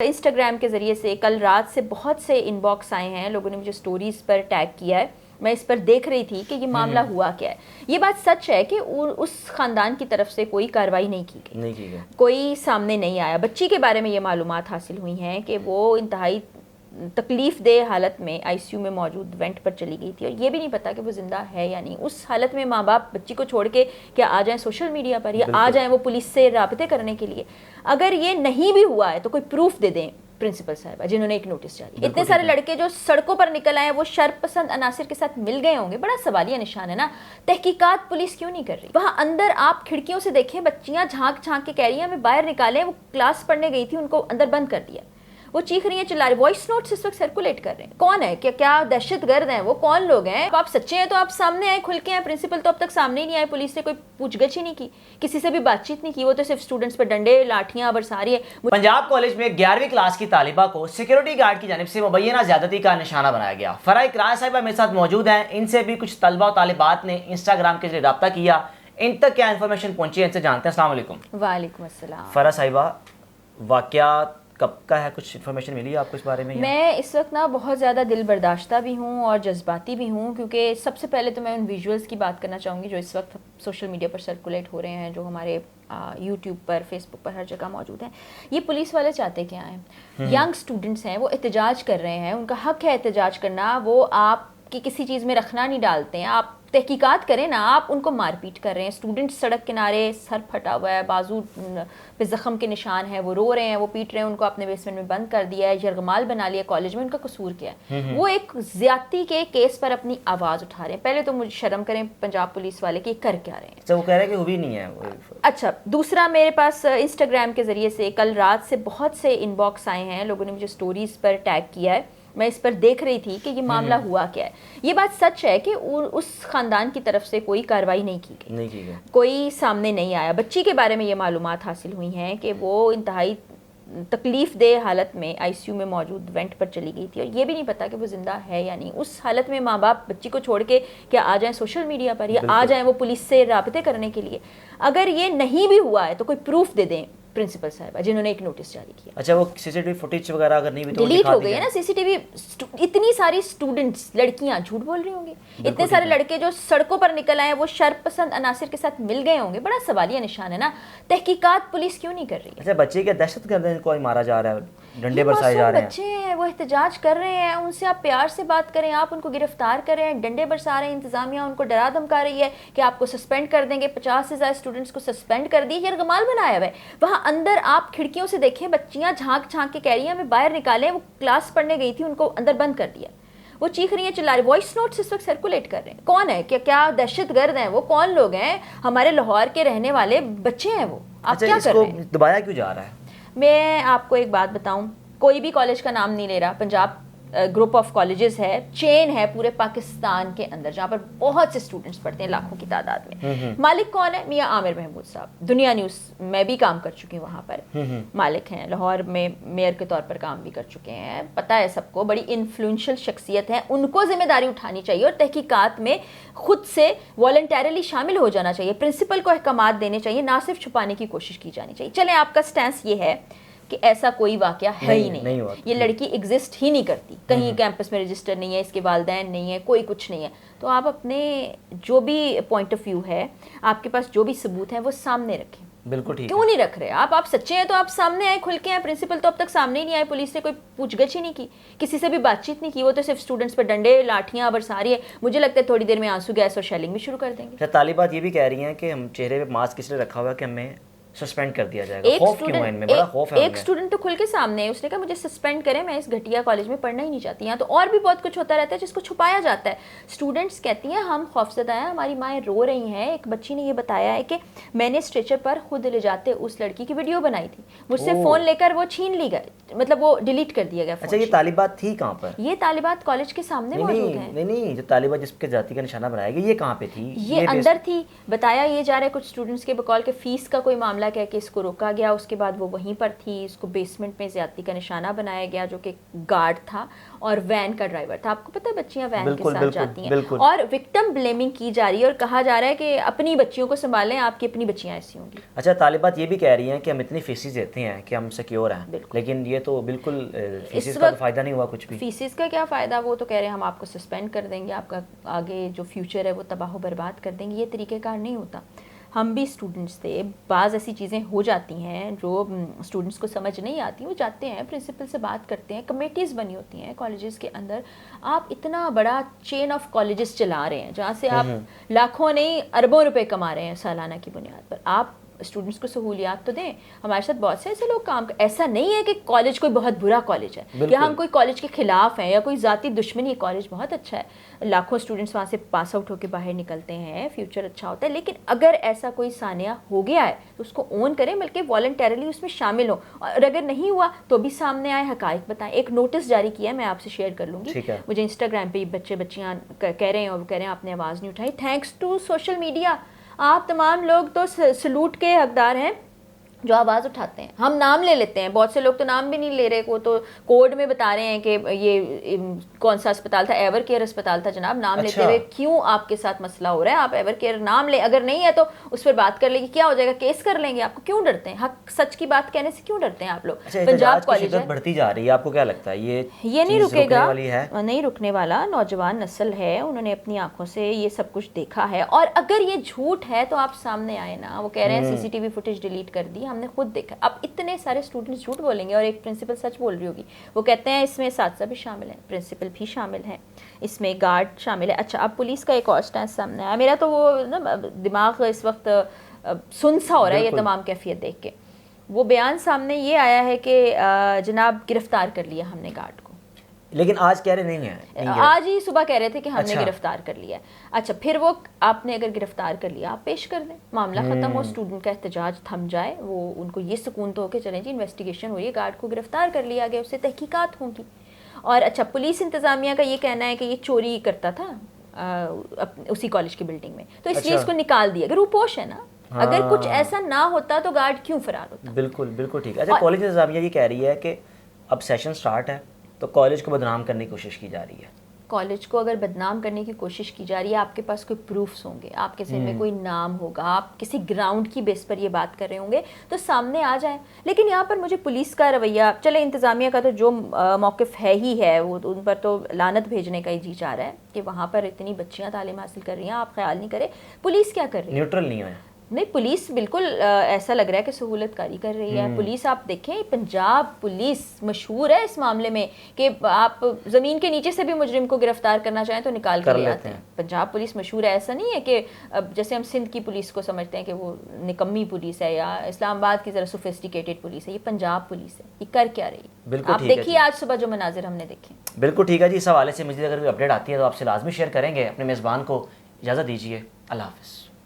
Instagram کے ذریعے سے کل رات سے بہت سے ان باکس آئے ہیں، لوگوں نے مجھے سٹوریز پر ٹیگ کیا ہے، میں اس پر دیکھ رہی تھی کہ یہ معاملہ ہوا کیا ہے۔ یہ بات سچ ہے کہ اس خاندان کی طرف سے کوئی کارروائی نہیں کی گئی، کوئی سامنے نہیں آیا۔ بچی کے بارے میں یہ معلومات حاصل ہوئی ہیں کہ وہ انتہائی تکلیف دہ حالت میں آئی سی یو میں موجود وینٹ پر چلی گئی تھی، اور یہ بھی نہیں پتا کہ وہ زندہ ہے یا نہیں۔ اس حالت میں ماں باپ بچی کو چھوڑ کے کیا آ جائیں سوشل میڈیا پر، یا آ جائیں وہ پولیس سے رابطے کرنے کے لیے؟ اگر یہ نہیں بھی ہوا ہے تو کوئی پروف دے دیں پرنسپل صاحبہ جنہوں نے ایک نوٹس جاری۔ اتنے سارے لڑکے جو سڑکوں پر نکل آئے وہ شر پسند عناصر کے ساتھ مل گئے ہوں گے، بڑا سوالیہ نشان ہے نا۔ تحقیقات پولیس کیوں نہیں کر رہی؟ وہاں اندر آپ کھڑکیوں سے دیکھیں، بچیاں جھانک جھانک کے کہہ رہی ہیں ہمیں باہر نکالیں، وہ کلاس پڑھنے گئی تھی ان کو اندر بند کر دیا، وہ چیخ رہی ہیں چلا رہی، وائس نوٹس اس وقت سرکولیٹ کر رہے ہیں۔ کون ہے؟ کیا دہشت گرد ہیں وہ؟ کون لوگ ہیں؟ آپ سچے ہیں تو آپ سامنے آئے کھل کے ہیں۔ پرنسپل تو اب تک سامنے ہی نہیں آئے، پولیس نے کوئی پوچھ گچھ ہی نہیں کی، کسی سے بھی بات چیت نہیں کی، وہ تو صرف اسٹوڈنٹس پر ڈنڈے لاٹھیاں برسا رہی ہے۔ پنجاب کالج میں 11ویں کلاس کی طالبہ کو سیکیورٹی گارڈ کی جانب سے مبینہ زیادتی کا نشانہ بنایا گیا۔ فرح اقرار صاحبہ میرے ساتھ موجود ہیں، ان سے بھی کچھ طلبہ و طالبات نے انسٹاگرام کے ذریعے رابطہ کیا، ان تک کیا انفارمیشن پہنچی ہے ان سے جانتے ہیں۔ السلام علیکم۔ وعلیکم السلام۔ فرح صاحبہ، واقعات کب کا ہے؟ کچھ انفارمیشن ملی ہے آپ کو اس بارے میں؟ میں اس وقت بہت زیادہ دل برداشتہ بھی ہوں اور جذباتی بھی ہوں، کیونکہ سب سے پہلے تو میں ان ویژولز کی بات کرنا چاہوں گی جو اس وقت سوشل میڈیا پر سرکولیٹ ہو رہے ہیں، جو ہمارے یوٹیوب پر، فیس بک پر، ہر جگہ موجود ہیں۔ یہ پولیس والے چاہتے کیا ہیں؟ ینگ اسٹوڈنٹس ہیں، وہ احتجاج کر رہے ہیں، ان کا حق ہے احتجاج کرنا، وہ آپ کی کسی چیز میں رکھنا نہیں ڈالتے ہیں۔ آپ تحقیقات کریں نا، آپ ان کو مار پیٹ کر رہے ہیں۔ اسٹوڈنٹ سڑک کنارے، سر پھٹا ہوا ہے، بازو پہ زخم کے نشان ہیں، وہ رو رہے ہیں، وہ پیٹ رہے ہیں، ان کو اپنے بیسمنٹ میں بند کر دیا ہے، یرغمال بنا لیا کالج میں۔ ان کا قصور کیا ہے؟ وہ ایک زیادتی کے کیس پر اپنی آواز اٹھا رہے ہیں۔ پہلے تو مجھے شرم کریں پنجاب پولیس والے کہ کر کیا رہے ہیں۔ وہ کہہ رہے ہیں کہ ہوئی نہیں ہے۔ اچھا، دوسرا میرے پاس انسٹاگرام کے ذریعے سے کل رات سے بہت سے ان باکس آئے ہیں، لوگوں نے مجھے سٹوریز پر ٹیگ کیا ہے، میں اس پر دیکھ رہی تھی کہ یہ معاملہ ہوا کیا ہے۔ یہ بات سچ ہے کہ اس خاندان کی طرف سے کوئی کارروائی نہیں کی گئی، کوئی سامنے نہیں آیا۔ بچی کے بارے میں یہ معلومات حاصل ہوئی ہیں کہ وہ انتہائی تکلیف دہ حالت میں آئی سی یو میں موجود وینٹ پر چلی گئی تھی، اور یہ بھی نہیں پتا کہ وہ زندہ ہے یا نہیں۔ اس حالت میں ماں باپ بچی کو چھوڑ کے کیا آ جائیں سوشل میڈیا پر، یا آ جائیں وہ پولیس سے رابطے کرنے کے لیے؟ اگر یہ نہیں بھی ہوا ہے تو کوئی پروف دے دیں پرنسپل صاحبہ جنہوں نے ایک نوٹس جاری کیا۔ اچھا، وہ سی سی ٹی وی فوٹیج وغیرہ اگر نہیں بھی تو ڈیلیٹ ہو گئی ہے نا سی سی ٹی وی۔ اتنی ساری اسٹوڈنٹس، لڑکیاں جھوٹ بول رہی ہوں گی، اتنے سارے لڑکے جو سڑکوں پر نکل آئے وہ شر پسند عناصر کے ساتھ مل گئے ہوں گے، بڑا سوالیہ نشان ہے نا۔ تحقیقات پولیس کیوں نہیں کر رہی؟ اچھا، بچے کے دہشت گرد کو مارا جا رہا ہے، ڈنڈے برسائے جا رہے ہیں، بچے ہیں وہ احتجاج کر رہے ہیں، ان سے آپ پیار سے بات کریں، آپ ان کو گرفتار کریں، ڈنڈے برسا رہے ہیں، انتظامیہ ان کو ڈرا دھمکا رہی ہے کہ آپ کو سسپینڈ کر دیں گے، 50 سے زیادہ اسٹوڈنٹس کو سسپینڈ کر دی، یرغمال بنایا ہوا ہے۔ وہاں اندر آپ کھڑکیوں سے دیکھیں، بچیاں جھانک جھانک کے کہہ رہی ہیں ہمیں باہر نکالیں، وہ کلاس پڑھنے گئی تھی، ان کو اندر بند کر دیا، وہ چیخ رہی ہیں چلا رہی، وائس نوٹس اس وقت سرکولیٹ کر رہے ہیں۔ کون ہے؟ کیا دہشت گرد ہیں وہ؟ کون لوگ ہیں؟ ہمارے لاہور کے رہنے والے بچے ہیں وہ۔ آپ کیا کر رہے ہیں؟ دبایا کیوں جا رہا ہے؟ میں آپ کو ایک بات بتاؤں، کوئی بھی کالج کا نام نہیں لے رہا، پنجاب گروپ آف کالجز ہے، چین ہے پورے پاکستان کے اندر جہاں پر بہت سے اسٹوڈنٹس پڑھتے ہیں، لاکھوں کی تعداد میں۔ مالک کون ہے؟ میاں عامر محمود صاحب، دنیا نیوز میں بھی کام کر چکی ہوں، وہاں پر مالک ہیں، لاہور میں میئر کے طور پر کام بھی کر چکے ہیں، پتہ ہے سب کو، بڑی انفلوئنشل شخصیت ہے، ان کو ذمہ داری اٹھانی چاہیے اور تحقیقات میں خود سے والنٹیرلی شامل ہو جانا چاہیے، پرنسپل کو احکامات دینے چاہیے، نہ صرف چھپانے کی کوشش کی جانی چاہیے۔ چلیں، آپ کا سٹینس یہ ہے کہ ایسا کوئی واقعہ ہے ہی نہیں، یہ لڑکی ایگزسٹ ہی نہیں کرتی، کہیں کیمپس میں رجسٹر نہیں ہے، اس کے والدین نہیں ہے، کوئی کچھ نہیں ہے، تو آپ اپنے جو بھی پوائنٹ آف ویو ہے، آپ کے پاس جو بھی ثبوت ہیں وہ سامنے رکھیں۔ بالکل ٹھیک، کیوں نہیں رکھ رہے آپ سچے ہیں تو آپ سامنے آئے کھل کے ہیں۔ پرنسپل تو اب تک سامنے ہی نہیں آئے، پولیس نے کوئی پوچھ گچھ ہی نہیں کی، کسی سے بھی بات چیت نہیں کی، وہ تو صرف اسٹوڈنٹس پر ڈنڈے لاٹھیاں برسا رہی ہے۔ مجھے لگتا ہے تھوڑی دیر میں آنسو گیس اور شیلنگ بھی شروع کر دیں گے۔ طالبات یہ بھی کہہ رہی ہیں کہ ہم چہرے پہ ماسک اس لیے رکھا ہوا ہے کہ ہمیں سسپینڈ کر دیا جائے گا، خوف کیوں ہے ان میں؟ بڑا خوف ہے۔ ایک اسٹوڈنٹ تو کھل کے سامنے ہے، اس نے کہا مجھے سسپینڈ کریں، میں اس گھٹیا کالج میں پڑھنا ہی نہیں چاہتی۔ یہاں تو اور بھی بہت کچھ ہوتا رہتا ہے جس کو چھپایا جاتا ہے۔ اسٹوڈنٹس کہتی ہیں ہم خوفزدہ ہیں، ہماری مائیں رو رہی ہیں۔ ایک بچی نے یہ بتایا ہے کہ میں نے اسٹریچر پر خود لے جاتے اس لڑکی کی ویڈیو بنائی تھی، مجھ سے فون لے کر وہ چھین لی گئے، مطلب وہ ڈیلیٹ کر دیا گیا۔ اچھا، یہ طالبات تھی کہاں پر؟ یہ طالبات کالج کے سامنے موجود ہیں۔ نہیں، جو طالبات جس کے ذاتی کا نشانہ بنایا گیا، یہ کہاں پہ تھی؟ یہ اندر تھی۔ بتایا یہ جا رہا ہے کچھ اسٹوڈنٹس کے بقول کہ فیس کا کوئی معاملہ کہہ کے اس کو روکا گیا. اس کے بعد وہ وہیں پر تھی, اس کو بیسمنٹ میں زیادتی کا نشانہ بنایا گیا جو کہ گارڈ تھا اور وین کا ڈرائیور تھا. آپ کو پتہ ہے بچیاں وین کے ساتھ جاتی ہیں, اور وکٹم بلیمنگ کی جا رہی ہے اور کہا جا رہا ہے کہ اپنی بچیوں کو سنبھالیں, آپ کی اپنی بچیاں ایسی ہوں گی. اچھا, طالبات یہ بھی کہہ رہی ہیں کہ ہم اتنی فیسز دیتے ہیں کہ ہم سیکیور ہیں, لیکن یہ تو بالکل فیسز کا فائدہ نہیں ہوا کچھ بھی. فیسز کا کیا فائدہ, وہ تو کہہ رہے ہیں ہم آپ کو سسپینڈ کر دیں گے, آپ کا آگے جو فیوچر ہے وہ تباہ و برباد کر دیں گے. یہ طریقہ کار نہیں ہوتا. ہم بھی اسٹوڈنٹس تھے, بعض ایسی چیزیں ہو جاتی ہیں جو اسٹوڈنٹس کو سمجھ نہیں آتی, وہ جاتے ہیں پرنسپل سے بات کرتے ہیں, کمیٹیز بنی ہوتی ہیں کالجز کے اندر. آپ اتنا بڑا چین آف کالجز چلا رہے ہیں جہاں سے آپ لاکھوں نہیں اربوں روپے کما رہے ہیں سالانہ کی بنیاد پر. آپ اسٹوڈنٹس کو سہولیات تو دیں. ہمارے ساتھ بہت سے ایسے لوگ کام ایسا نہیں ہے کہ کالج کوئی بہت برا کالج ہے یا ہم کوئی کالج کے خلاف ہیں یا کوئی ذاتی دشمنی. کالج بہت اچھا ہے, لاکھوں اسٹوڈنٹس وہاں سے پاس آؤٹ ہو کے باہر نکلتے ہیں, فیوچر اچھا ہوتا ہے. لیکن اگر ایسا کوئی سانحہ ہو گیا ہے تو اس کو اون کریں, بلکہ والنٹیرلی اس میں شامل ہوں, اور اگر نہیں ہوا تو بھی سامنے آئے, حقائق بتائیں. ایک نوٹس جاری کیا ہے, میں آپ سے شیئر کر لوں گی. مجھے انسٹاگرام پہ بچے بچیاں کہہ رہے ہیں اور وہ کہہ رہے ہیں آپ نے آواز نہیں اٹھائی. تھینکس ٹو سوشل میڈیا آپ تمام لوگ تو سلوٹ کے حقدار ہیں جو آواز اٹھاتے ہیں. ہم نام لے لیتے ہیں, بہت سے لوگ تو نام بھی نہیں لے رہے, کو تو کوڈ میں بتا رہے ہیں کہ یہ کون سا اسپتال تھا, ایور کیئر اسپتال تھا جناب. نام لیتے ہوئے کیوں آپ کے ساتھ مسئلہ ہو رہا ہے, آپ ایور کیئر نام لیں, اگر نہیں ہے تو اس پر بات کر لیں گے, کیا ہو جائے گا, کیس کر لیں گے. آپ کو کیوں ڈرتے ہیں, حق سچ کی بات کہنے سے کیوں ڈرتے ہیں آپ لوگ. پنجاب کالج بڑھتی جا رہی ہے, آپ کو کیا لگتا ہے یہ نہیں رکے گا, نہیں رکنے والا. نوجوان نسل ہے, انہوں نے اپنی آنکھوں سے یہ سب کچھ دیکھا ہے, اور اگر یہ جھوٹ ہے تو آپ سامنے آئے نا. وہ کہہ رہے ہیں C C T V footage delete کر دی, ہم نے خود دیکھا. اب اتنے سارے اسٹوڈنٹس جھوٹ بولیں گے اور ایک پرنسپل سچ بول رہی ہوگی. وہ کہتے ہیں اس میں اساتذہ بھی شامل ہیں, پرنسپل بھی شامل ہیں, اس میں گارڈ شامل ہے. اچھا, اب پولیس کا ایک اور اسٹینڈ سامنے آیا. میرا تو وہ نا دماغ اس وقت سنسا ہو رہا ہے یہ تمام کیفیت دیکھ کے. وہ بیان سامنے یہ آیا ہے کہ جناب گرفتار کر لیا ہم نے گارڈ کو, لیکن آج کہہ رہے نہیں ہیں, آج ہی صبح کہہ رہے تھے کہ ہم نے گرفتار کر لیا. اچھا, پھر وہ آپ نے اگر گرفتار کر لیا آپ پیش کر دیں, معاملہ ختم ہو, اسٹوڈنٹ کا احتجاج تھم جائے, وہ ان کو یہ سکون تو ہو کہ چلیں جی انویسٹیگیشن ہوئی ہے, گارڈ کو گرفتار کر لیا گیا, اس سے تحقیقات ہوں گی. اور اچھا, پولیس انتظامیہ کا یہ کہنا ہے کہ یہ چوری کرتا تھا اسی کالج کی بلڈنگ میں, تو اس لیے اس کو نکال دیا. اگر روپوش ہے نا, اگر کچھ ایسا نہ ہوتا تو گارڈ کیوں فرار ہوتا. بالکل بالکل ٹھیک ہے. اچھا, کالج انتظامیہ یہ کہہ رہی ہے کہ اب سیشن سٹارٹ ہے تو کالج کو بدنام کرنے کی کوشش کی جا رہی ہے. کالج کو اگر بدنام کرنے کی کوشش کی جا رہی ہے, آپ کے پاس کوئی پروفس ہوں گے, آپ کے ذہن میں کوئی نام ہوگا, آپ کسی گراؤنڈ کی بیس پر یہ بات کر رہے ہوں گے تو سامنے آ جائیں. لیکن یہاں پر مجھے پولیس کا رویہ, چلے انتظامیہ کا تو جو موقف ہے ہی ہے, وہ ان پر تو لعنت بھیجنے کا ہی جی چاہ رہا ہے کہ وہاں پر اتنی بچیاں تعلیم حاصل کر رہی ہیں, آپ خیال نہیں کریں پولیس کیا کر رہی ہے. نیوٹرل نہیں ہے. نہیں, پولیس بالکل ایسا لگ رہا ہے کہ سہولت کاری کر رہی ہے. پولیس آپ دیکھیں, پنجاب پولیس مشہور ہے اس معاملے میں کہ آپ زمین کے نیچے سے بھی مجرم کو گرفتار کرنا چاہیں تو نکال کر لے آتے ہیں. پنجاب پولیس مشہور ہے. ایسا نہیں ہے کہ جیسے ہم سندھ کی پولیس کو سمجھتے ہیں کہ وہ نکمی پولیس ہے یا اسلام آباد کی ذرا سوفسٹیکیٹڈ پولیس ہے, یہ پنجاب پولیس ہے. یہ کر کیا رہی ہے آپ دیکھیے آج صبح جو مناظر ہم نے دیکھے. بالکل ٹھیک ہے جی. اس حوالے سے مزید اگر کوئی اپڈیٹ آتی ہے تو آپ سے لازمی شیئر کریں گے. اپنے میزبان کو اجازت دیجیے, اللہ حافظ.